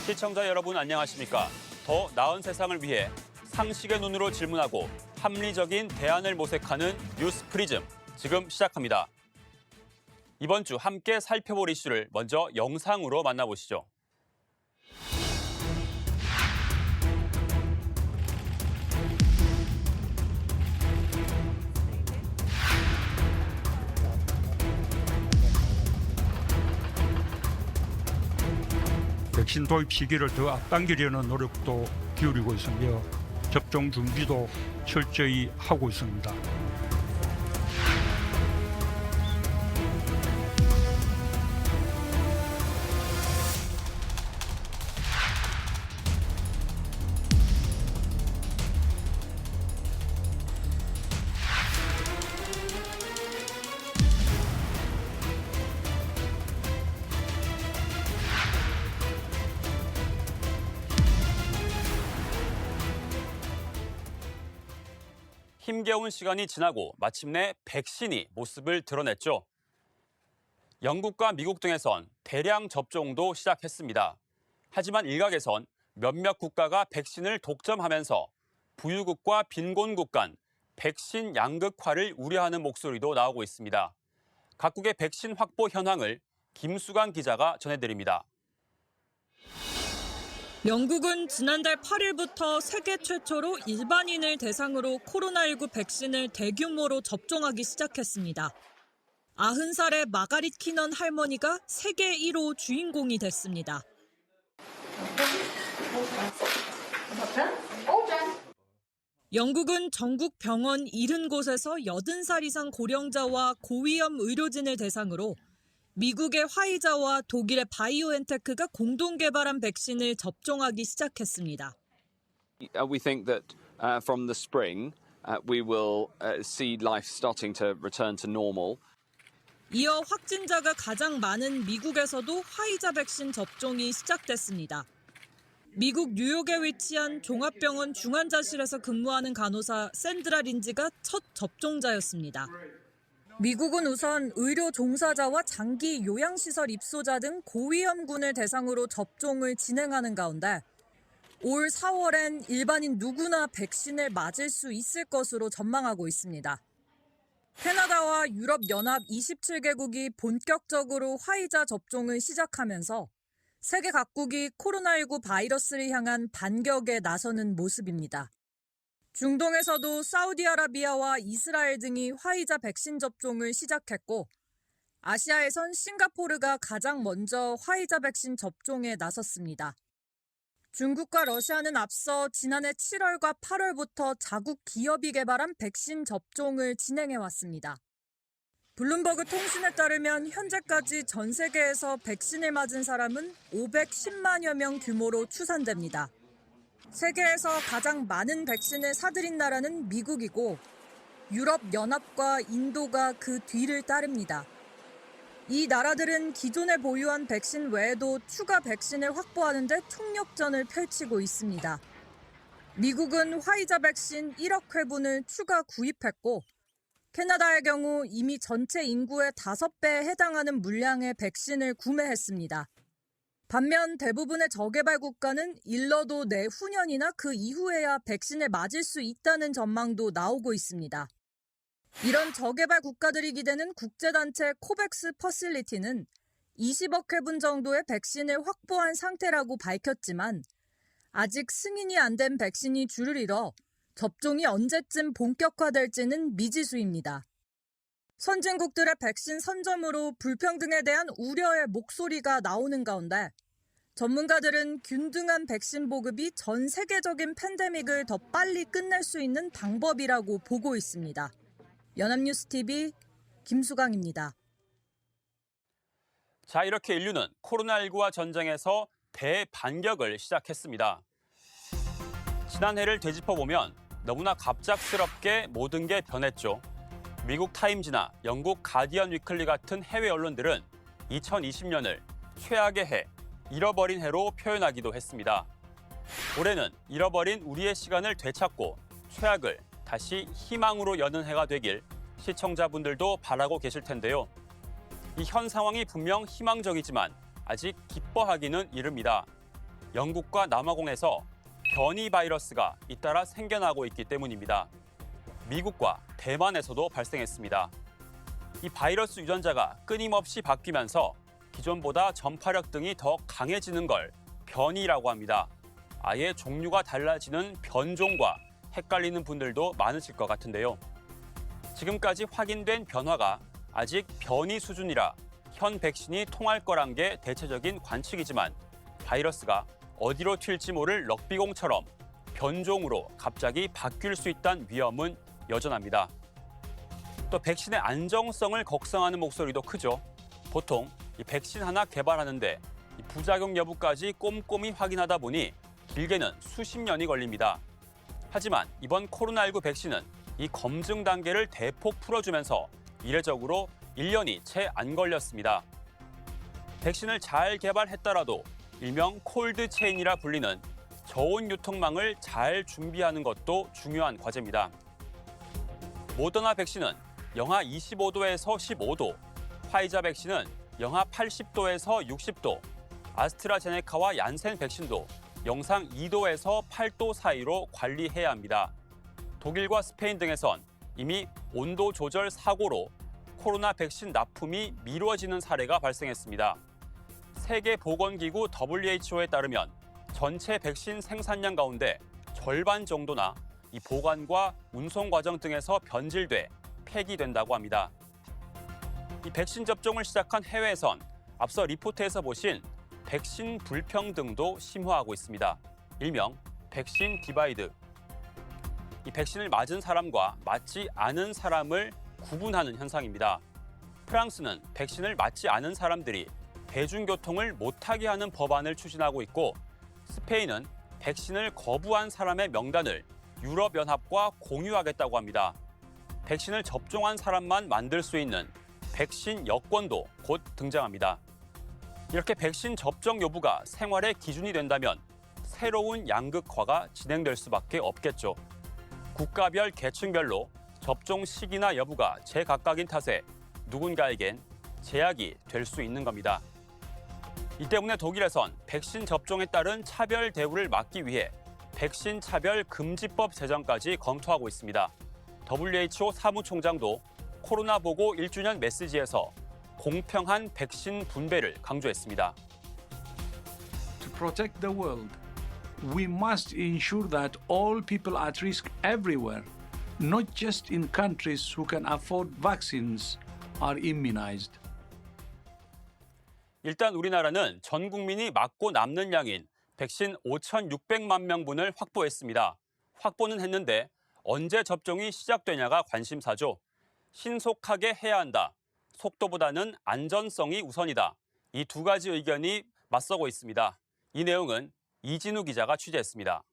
시청자 여러분 안녕하십니까? 더 나은 세상을 위해 상식의 눈으로 질문하고 합리적인 대안을 모색하는 뉴스 프리즘 지금 시작합니다. 이번 주 함께 살펴볼 이슈를 먼저 영상으로 만나보시죠. 백신 도입 시기를 더 앞당기려는 노력도 기울이고 있으며 접종 준비도 철저히 하고 있습니다. 힘겨운 시간이 지나고 마침내 백신이 모습을 드러냈죠. 영국과 미국 등에선 대량 접종도 시작했습니다. 하지만 일각에선 몇몇 국가가 백신을 독점하면서 부유국과 빈곤국 간 백신 양극화를 우려하는 목소리도 나오고 있습니다. 각국의 백신 확보 현황을 김수강 기자가 전해드립니다. 영국은 지난달 8일부터 세계 최초로 일반인을 대상으로 코로나19 백신을 대규모로 접종하기 시작했습니다. 90살의 마가릿 키넌 할머니가 세계 1호 주인공이 됐습니다. 영국은 전국 병원 70곳에서 80살 이상 고령자와 고위험 의료진을 대상으로 미국의 화이자와 독일의 바이오엔테크가 공동 개발한 백신을 접종하기 시작했습니다. We think that from the spring we will see life starting to return to normal. 이어 확진자가 가장 많은 미국에서도 화이자 백신 접종이 시작됐습니다. 미국 뉴욕에 위치한 종합병원 중환자실에서 근무하는 간호사 샌드라 린지가 첫 접종자였습니다. 미국은 우선 의료 종사자와 장기 요양시설 입소자 등 고위험군을 대상으로 접종을 진행하는 가운데 올 4월엔 일반인 누구나 백신을 맞을 수 있을 것으로 전망하고 있습니다. 캐나다와 유럽연합 27개국이 본격적으로 화이자 접종을 시작하면서 세계 각국이 코로나19 바이러스를 향한 반격에 나서는 모습입니다. 중동에서도 사우디아라비아와 이스라엘 등이 화이자 백신 접종을 시작했고 아시아에선 싱가포르가 가장 먼저 화이자 백신 접종에 나섰습니다. 중국과 러시아는 앞서 지난해 7월과 8월부터 자국 기업이 개발한 백신 접종을 진행해왔습니다. 블룸버그 통신에 따르면 현재까지 전 세계에서 백신을 맞은 사람은 510만여 명 규모로 추산됩니다. 세계에서 가장 많은 백신을 사들인 나라는 미국이고 유럽연합과 인도가 그 뒤를 따릅니다. 이 나라들은 기존에 보유한 백신 외에도 추가 백신을 확보하는 데 총력전을 펼치고 있습니다. 미국은 화이자 백신 1억 회분을 추가 구입했고 캐나다의 경우 이미 전체 인구의 5배에 해당하는 물량의 백신을 구매했습니다. 반면 대부분의 저개발 국가는 일러도 내후년이나 그 이후에야 백신을 맞을 수 있다는 전망도 나오고 있습니다. 이런 저개발 국가들이 기대는 국제단체 코백스 퍼실리티는 20억 회분 정도의 백신을 확보한 상태라고 밝혔지만 아직 승인이 안 된 백신이 줄을 이뤄 접종이 언제쯤 본격화될지는 미지수입니다. 선진국들의 백신 선점으로 불평등에 대한 우려의 목소리가 나오는 가운데 전문가들은 균등한 백신 보급이 전 세계적인 팬데믹을 더 빨리 끝낼 수 있는 방법이라고 보고 있습니다. 연합뉴스TV 김수강입니다. 자, 이렇게 인류는 코로나19와 전쟁에서 대반격을 시작했습니다. 지난해를 되짚어보면 너무나 갑작스럽게 모든 게 변했죠. 미국 타임즈나 영국 가디언 위클리 같은 해외 언론들은 2020년을 최악의 해, 잃어버린 해로 표현하기도 했습니다. 올해는 잃어버린 우리의 시간을 되찾고 최악을 다시 희망으로 여는 해가 되길 시청자분들도 바라고 계실 텐데요. 이 현 상황이 분명 희망적이지만 아직 기뻐하기는 이릅니다. 영국과 남아공에서 변이 바이러스가 잇따라 생겨나고 있기 때문입니다. 미국과 대만에서도 발생했습니다. 이 바이러스 유전자가 끊임없이 바뀌면서 기존보다 전파력 등이 더 강해지는 걸 변이라고 합니다. 아예 종류가 달라지는 변종과 헷갈리는 분들도 많으실 것 같은데요. 지금까지 확인된 변화가 아직 변이 수준이라 현 백신이 통할 거란 게 대체적인 관측이지만 바이러스가 어디로 튈지 모를 럭비공처럼 변종으로 갑자기 바뀔 수 있다는 위험은 여전합니다. 또 백신의 안정성을 걱정하는 목소리도 크죠. 보통 이 백신 하나 개발하는데 이 부작용 여부까지 꼼꼼히 확인하다 보니 길게는 수십 년이 걸립니다. 하지만 이번 코로나19 백신은 이 검증 단계를 대폭 풀어주면서 이례적으로 1년이 채 안 걸렸습니다. 백신을 잘 개발했더라도 일명 콜드체인이라 불리는 저온 유통망을 잘 준비하는 것도 중요한 과제입니다. 모더나 백신은 영하 25도에서 15도, 화이자 백신은 영하 80도에서 60도, 아스트라제네카와 얀센 백신도 영상 2도에서 8도 사이로 관리해야 합니다. 독일과 스페인 등에선 이미 온도 조절 사고로 코로나 백신 납품이 미뤄지는 사례가 발생했습니다. 세계보건기구 WHO에 따르면 전체 백신 생산량 가운데 절반 정도나 이 보관과 운송 과정 등에서 변질돼 폐기된다고 합니다. 이 백신 접종을 시작한 해외에선 앞서 리포트에서 보신 백신 불평등도 심화하고 있습니다. 일명 백신 디바이드. 이 백신을 맞은 사람과 맞지 않은 사람을 구분하는 현상입니다. 프랑스는 백신을 맞지 않은 사람들이 대중교통을 못하게 하는 법안을 추진하고 있고 스페인은 백신을 거부한 사람의 명단을 유럽연합과 공유하겠다고 합니다. 백신을 접종한 사람만 만들 수 있는 백신 여권도 곧 등장합니다. 이렇게 백신 접종 여부가 생활의 기준이 된다면 새로운 양극화가 진행될 수밖에 없겠죠. 국가별 계층별로 접종 시기나 여부가 제각각인 탓에 누군가에겐 제약이 될 수 있는 겁니다. 이 때문에 독일에선 백신 접종에 따른 차별 대우를 막기 위해 백신 차별 금지법 제정까지 검토하고 있습니다. WHO 사무총장도 코로나 보고 1주년 메시지에서 공평한 백신 분배를 강조했습니다. To protect the world, we must ensure that all people at risk everywhere, not just in countries who can afford vaccines, are immunized. 일단 우리나라는 전 국민이 맞고 남는 양인 백신 5,600만 명분을 확보했습니다. 확보는 했는데 언제 접종이 시작되냐가 관심사죠. 신속하게 해야 한다. 속도보다는 안전성이 우선이다. 이 두 가지 의견이 맞서고 있습니다. 이 내용은 이진우 기자가 취재했습니다.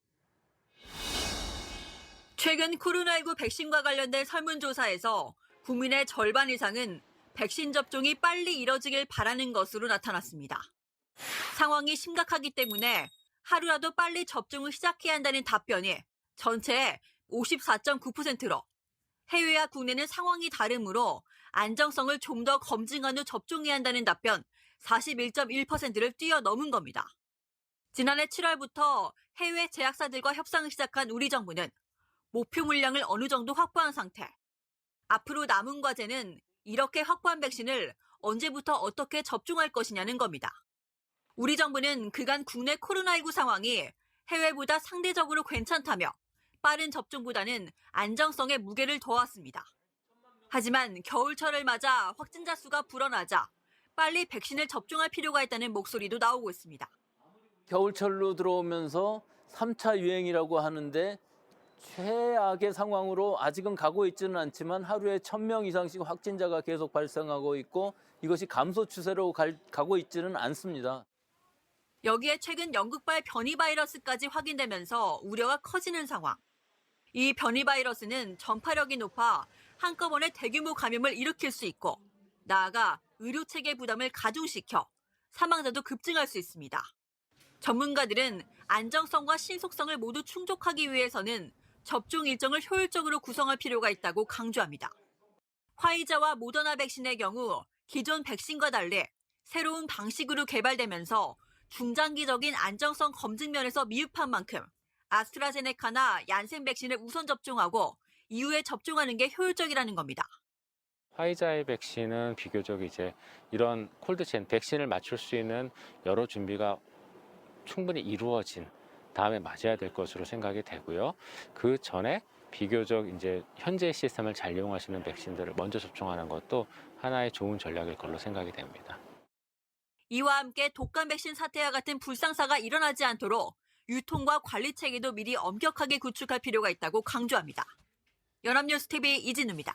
최근 코로나19 백신과 관련된 설문조사에서 국민의 절반 이상은 백신 접종이 빨리 이뤄지길 바라는 것으로 나타났습니다. 상황이 심각하기 때문에 하루라도 빨리 접종을 시작해야 한다는 답변이 전체의 54.9%로 해외와 국내는 상황이 다르므로 안정성을 좀 더 검증한 후 접종해야 한다는 답변 41.1%를 뛰어넘은 겁니다. 지난해 7월부터 해외 제약사들과 협상을 시작한 우리 정부는 목표 물량을 어느 정도 확보한 상태. 앞으로 남은 과제는 이렇게 확보한 백신을 언제부터 어떻게 접종할 것이냐는 겁니다. 우리 정부는 그간 국내 코로나19 상황이 해외보다 상대적으로 괜찮다며 빠른 접종보다는 안정성에 무게를 둬왔습니다. 하지만 겨울철을 맞아 확진자 수가 불어나자 빨리 백신을 접종할 필요가 있다는 목소리도 나오고 있습니다. 겨울철로 들어오면서 3차 유행이라고 하는데 최악의 상황으로 아직은 가고 있지는 않지만 하루에 1,000명 이상씩 확진자가 계속 발생하고 있고 이것이 감소 추세로 가고 있지는 않습니다. 여기에 최근 영국발 변이 바이러스까지 확인되면서 우려가 커지는 상황. 이 변이 바이러스는 전파력이 높아 한꺼번에 대규모 감염을 일으킬 수 있고 나아가 의료체계 부담을 가중시켜 사망자도 급증할 수 있습니다. 전문가들은 안정성과 신속성을 모두 충족하기 위해서는 접종 일정을 효율적으로 구성할 필요가 있다고 강조합니다. 화이자와 모더나 백신의 경우 기존 백신과 달리 새로운 방식으로 개발되면서 중장기적인 안정성 검증 면에서 미흡한 만큼 아스트라제네카나 얀센 백신을 우선 접종하고 이후에 접종하는 게 효율적이라는 겁니다. 화이자의 백신은 비교적 이제 이런 콜드체인 백신을 맞출 수 있는 여러 준비가 충분히 이루어진 다음에 맞아야 될 것으로 생각이 되고요. 그 전에 비교적 이제 현재 시스템을 잘 이용하시는 백신들을 먼저 접종하는 것도 하나의 좋은 전략일 걸로 생각이 됩니다. 이와 함께 독감 백신 사태와 같은 불상사가 일어나지 않도록 유통과 관리 체계도 미리 엄격하게 구축할 필요가 있다고 강조합니다. 연합뉴스TV 이진우입니다.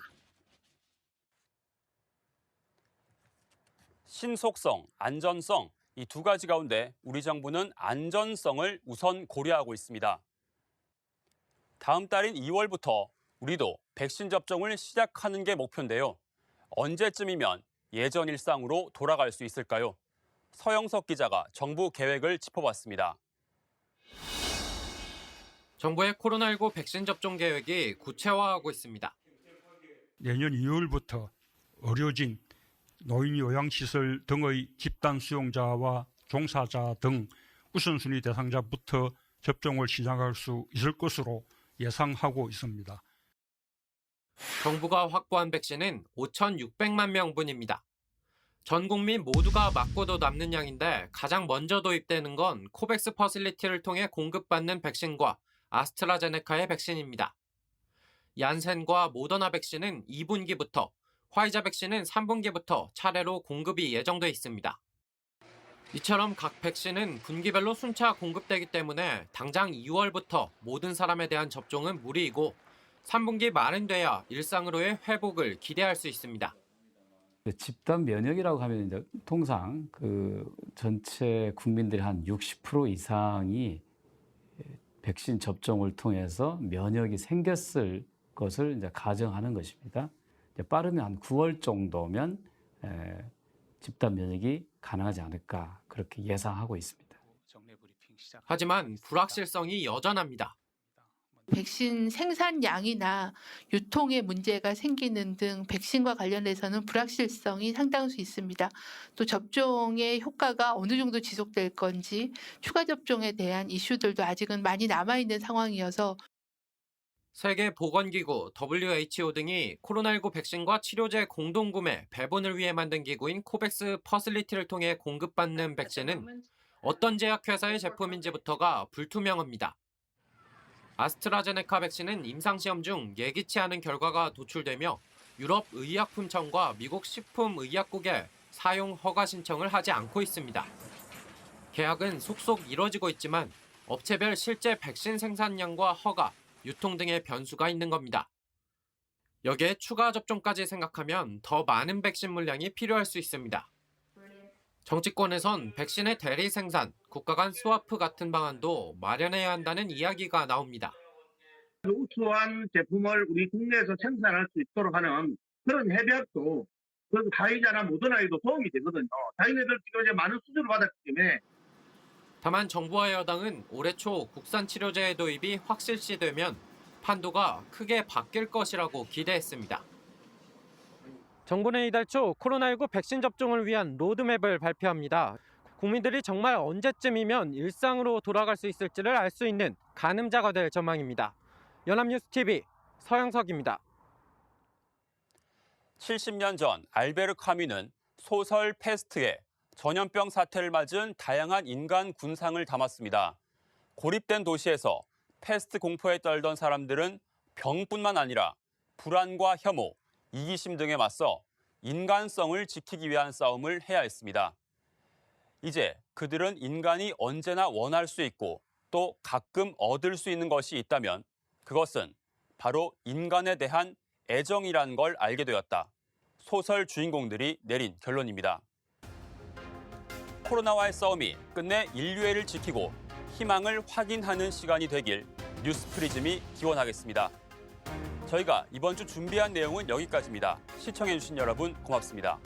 신속성, 안전성 이 두 가지 가운데 우리 정부는 안전성을 우선 고려하고 있습니다. 다음 달인 2월부터 우리도 백신 접종을 시작하는 게 목표인데요. 언제쯤이면 예전 일상으로 돌아갈 수 있을까요? 서영석 기자가 정부 계획을 짚어봤습니다. 정부의 코로나19 백신 접종 계획이 구체화하고 있습니다. 내년 2월부터 의료진, 노인 요양시설 등의 집단 수용자와 종사자 등 우선순위 대상자부터 접종을 시작할 수 있을 것으로 예상하고 있습니다. 정부가 확보한 백신은 5,600만 명분입니다. 전 국민 모두가 맞고도 남는 양인데 가장 먼저 도입되는 건 코백스 퍼실리티를 통해 공급받는 백신과 아스트라제네카의 백신입니다. 얀센과 모더나 백신은 2분기부터, 화이자 백신은 3분기부터 차례로 공급이 예정돼 있습니다. 이처럼 각 백신은 분기별로 순차 공급되기 때문에 당장 2월부터 모든 사람에 대한 접종은 무리이고 3분기 말은 돼야 일상으로의 회복을 기대할 수 있습니다. 집단 면역이라고 하면 이제 통상 그 전체 국민들의 한 60% 이상이 백신 접종을 통해서 면역이 생겼을 것을 이제 가정하는 것입니다. 이제 빠르면 한 9월 정도면 집단 면역이 가능하지 않을까 그렇게 예상하고 있습니다. 하지만 불확실성이 여전합니다. 백신 생산량이나 유통에 문제가 생기는 등 백신과 관련해서는 불확실성이 상당수 있습니다. 또 접종의 효과가 어느 정도 지속될 건지 추가 접종에 대한 이슈들도 아직은 많이 남아있는 상황이어서 세계보건기구 WHO 등이 코로나19 백신과 치료제 공동구매, 배분을 위해 만든 기구인 코백스 퍼실리티를 통해 공급받는 백신은 어떤 제약회사의 제품인지부터가 불투명합니다. 아스트라제네카 백신은 임상시험 중 예기치 않은 결과가 도출되며 유럽의약품청과 미국 식품의약국에 사용 허가 신청을 하지 않고 있습니다. 계약은 속속 이뤄지고 있지만 업체별 실제 백신 생산량과 허가, 유통 등의 변수가 있는 겁니다. 여기에 추가 접종까지 생각하면 더 많은 백신 물량이 필요할 수 있습니다. 정치권에선 백신의 대리 생산, 국가 간 스와프 같은 방안도 마련해야 한다는 이야기가 나옵니다. 우수한 제품을 우리 국내에서 생산할 수 있도록 하는 그런 협약도 화이자나 모더나에도 도움이 되거든요. 자기네들 지금 이제 많은 수주를 받았기 때문에. 다만 정부와 여당은 올해 초 국산 치료제의 도입이 확실시되면 판도가 크게 바뀔 것이라고 기대했습니다. 정부는 이달 초 코로나19 백신 접종을 위한 로드맵을 발표합니다. 국민들이 정말 언제쯤이면 일상으로 돌아갈 수 있을지를 알 수 있는 가늠자가 될 전망입니다. 연합뉴스TV 서영석입니다. 70년 전 알베르 카뮈는 소설 페스트에 전염병 사태를 맞은 다양한 인간 군상을 담았습니다. 고립된 도시에서 페스트 공포에 떨던 사람들은 병뿐만 아니라 불안과 혐오, 이기심 등에 맞서 인간성을 지키기 위한 싸움을 해야 했습니다. 이제 그들은 인간이 언제나 원할 수 있고 또 가끔 얻을 수 있는 것이 있다면 그것은 바로 인간에 대한 애정이라는 걸 알게 되었다. 소설 주인공들이 내린 결론입니다. 코로나와의 싸움이 끝내 인류애를 지키고 희망을 확인하는 시간이 되길 뉴스프리즘이 기원하겠습니다. 저희가 이번 주 준비한 내용은 여기까지입니다. 시청해주신 여러분 고맙습니다.